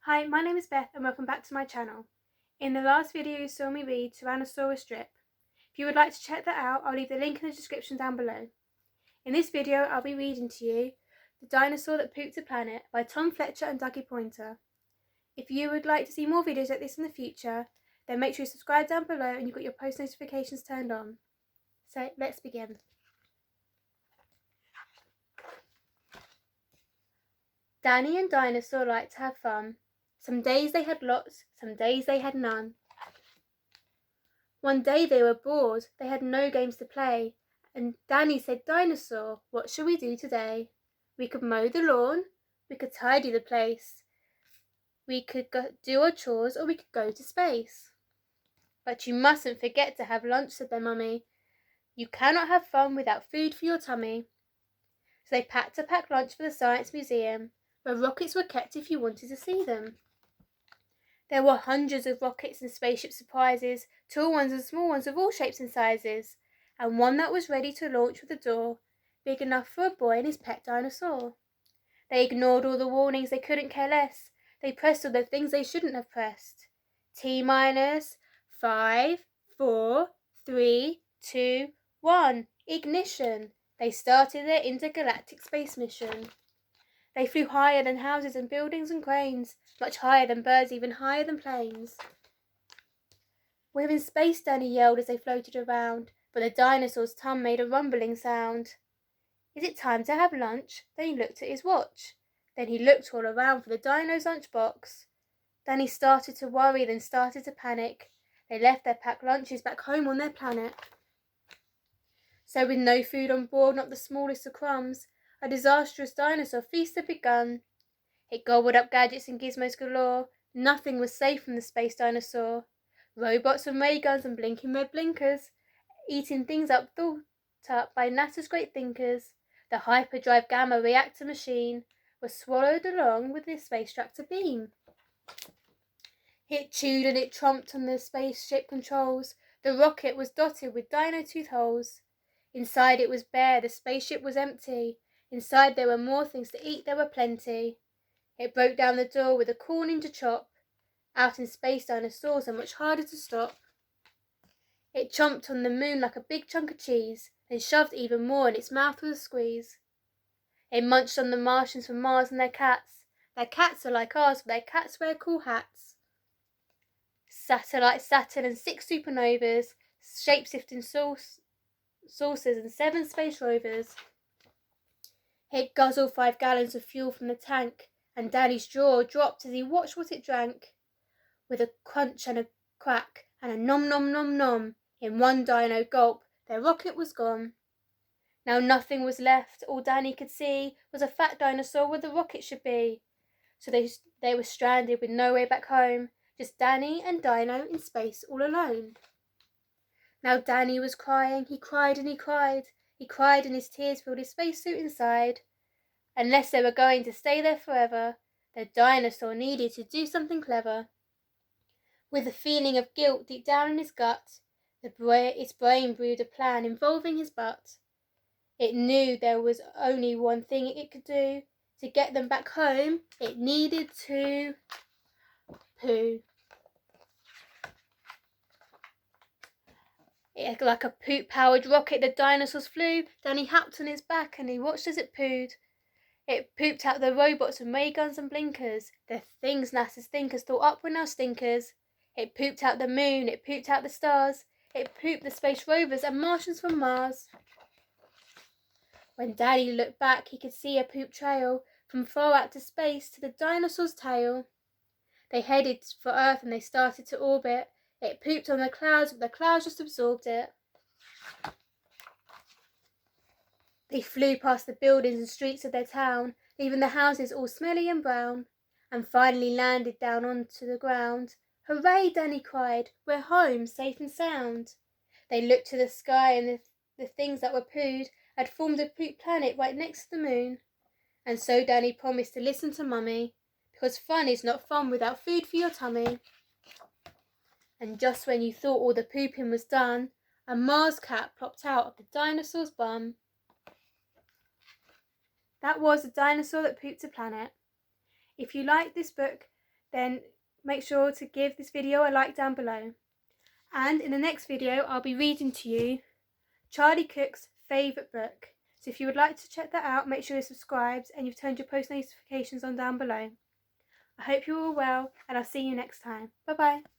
Hi, my name is Beth and welcome back to my channel. In the last video you saw me read Tyrannosaurus Strip. If you would like to check that out, I'll leave the link in the description down below. In this video I'll be reading to you The Dinosaur That Pooped a Planet by Tom Fletcher and Dougie Poynter. If you would like to see more videos like this in the future, then make sure you subscribe down below and you've got your post notifications turned on. So let's begin. Danny and Dinosaur liked to have fun. Some days they had lots, some days they had none. One day they were bored, they had no games to play, and Danny said, "Dinosaur, what shall we do today? We could mow the lawn, we could tidy the place, we could do our chores, or we could go to space." "But you mustn't forget to have lunch," said their mummy. "You cannot have fun without food for your tummy." So they packed a packed lunch for the Science Museum, where rockets were kept if you wanted to see them. There were hundreds of rockets and spaceship surprises, tall ones and small ones of all shapes and sizes, and one that was ready to launch with a door big enough for a boy and his pet dinosaur. They ignored all the warnings, they couldn't care less. They pressed all the things they shouldn't have pressed. T-minus 5, 4, 3, 2, 1. Ignition! They started their intergalactic space mission. They flew higher than houses and buildings and cranes, much higher than birds, even higher than planes. "We're in space," Danny yelled as they floated around, but the dinosaur's tongue made a rumbling sound. "Is it time to have lunch?" Then he looked at his watch. Then he looked all around for the dino's lunchbox. Danny started to worry, then started to panic. They left their packed lunches back home on their planet. So with no food on board, not the smallest of crumbs, a disastrous dinosaur feast had begun. It gobbled up gadgets and gizmos galore. Nothing was safe from the space dinosaur. Robots and ray guns and blinking red blinkers, eating things up thought up by NASA's great thinkers. The hyperdrive gamma reactor machine was swallowed along with the space tractor beam. It chewed and it tromped on the spaceship controls. The rocket was dotted with dino tooth holes. Inside it was bare, the spaceship was empty. Inside there were more things to eat, there were plenty. It broke down the door with a cool ninja chop. Out in space, dinosaurs are much harder to stop. It chomped on the moon like a big chunk of cheese, then shoved even more in its mouth with a squeeze. It munched on the Martians from Mars and their cats. Their cats are like ours, but their cats wear cool hats. Satellite Saturn and 6 supernovas, shape-shifting saucers and 7 space rovers. It guzzled 5 gallons of fuel from the tank, and Danny's jaw dropped as he watched what it drank. With a crunch and a crack and a nom nom nom nom, in one dino gulp, their rocket was gone. Now nothing was left. All Danny could see was a fat dinosaur where the rocket should be. So they were stranded with no way back home, just Danny and Dino in space all alone. Now Danny was crying. He cried and he cried. He cried and his tears filled his spacesuit inside. Unless they were going to stay there forever, the dinosaur needed to do something clever. With a feeling of guilt deep down in his gut, its brain brewed a plan involving his butt. It knew there was only one thing it could do. To get them back home, it needed to poo. Like a poop-powered rocket, the dinosaurs flew. Danny hopped on its back and he watched as it pooed. It pooped out the robots and ray guns and blinkers. The things NASA's thinkers thought up were now stinkers. It pooped out the moon, it pooped out the stars. It pooped the space rovers and Martians from Mars. When Danny looked back, he could see a poop trail from far out to space to the dinosaur's tail. They headed for Earth and they started to orbit. It pooped on the clouds, but the clouds just absorbed it. They flew past the buildings and streets of their town, leaving the houses all smelly and brown, and finally landed down onto the ground. "Hooray!" Danny cried. "We're home, safe and sound." They looked to the sky and the things that were pooed had formed a poop planet right next to the moon. And so Danny promised to listen to Mummy, because fun is not fun without food for your tummy. And just when you thought all the pooping was done, a Mars cat plopped out of the dinosaur's bum. That was The Dinosaur That Pooped a Planet. If you like this book, then make sure to give this video a like down below. And in the next video, I'll be reading to you Charlie Cook's favourite book. So if you would like to check that out, make sure you're subscribed and you've turned your post notifications on down below. I hope you're all well, and I'll see you next time. Bye bye.